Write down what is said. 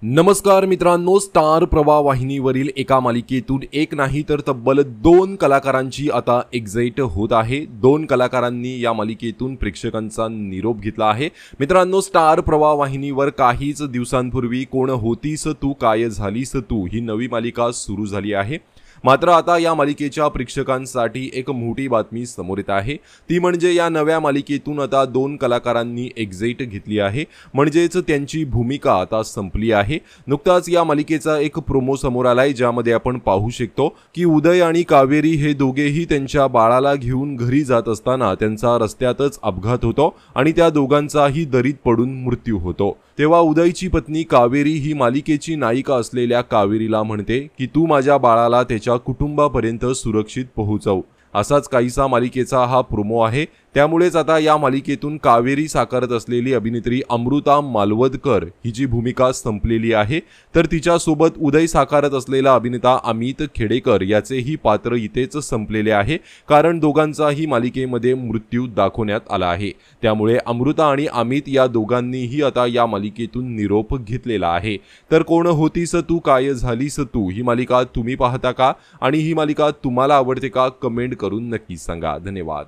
नमस्कार मित्रांनो, स्टार प्रवाह वाहिनीवरील एका मालिकेतून एक नाही तर तब्बल 2 कलाकारांची आता एक्झिट होत आहे। 2 कलाकारांनी या मालिकेतून प्रेक्षकांचा निरोप घेतला आहे। मित्रांनो, स्टार प्रवाह वाहिनीवर काहीच दिवसांपूर्वी कोण होतीस तू काय झालीस तू ही नवी मालिका सुरू झाली आहे। मात्र आता या मालिकेच्या प्रेक्षकांसाठी एक मोठी बातमी समोर येत आहे, ती म्हणजे या नव्या मालिकेतून आता 2 कलाकारांनी एक्झिट घेतली आहे, म्हणजेच त्यांची भूमिका आता संपली आहे। नुकताच या मालिकेचा एक प्रोमो समोर आलाय, ज्यामध्ये आपण पाहू शकतो की उदय आणि कावेरी हे दोघेही त्यांच्या बाळाला घेऊन घरी जात असताना त्यांचा रस्त्यातच अपघात होतो आणि त्या दोघांचाही दरीत पडून मृत्यू होतो। तेव्हा उदयची पत्नी कावेरी ही मालिकेची नायिका असलेल्या कावेरीला म्हणते की तू माझ्या बाळाला त्याच्या कुटुंबापर्यंत सुरक्षित पोहोचव। असाच काहीसा मालिकेचा हा प्रोमो आहे। त्यामुळेच आता या मालिकेतून कावेरी साकारत असलेली अभिनेत्री अमृता मालवदकर हिची भूमिका संपलेली आहे, तर तिच्या सोबत उदय साकारत असलेला अभिनेता अमित खेडेकर याचेही पात्र इथेच संपलेले आहे, कारण दोघांचाही मालिकेमध्ये मृत्यू दाखवण्यात आला आहे। त्यामुळे अमृता आणि अमित या दोघांनीही आता या मालिकेतून निरोप घेतलेला आहे। तर कोण होतीस तू काय झालीस तू ही मालिका तुम्ही पाहता का आणि ही मालिका तुम्हाला आवडते का? कमेंट करून नक्की सांगा। धन्यवाद।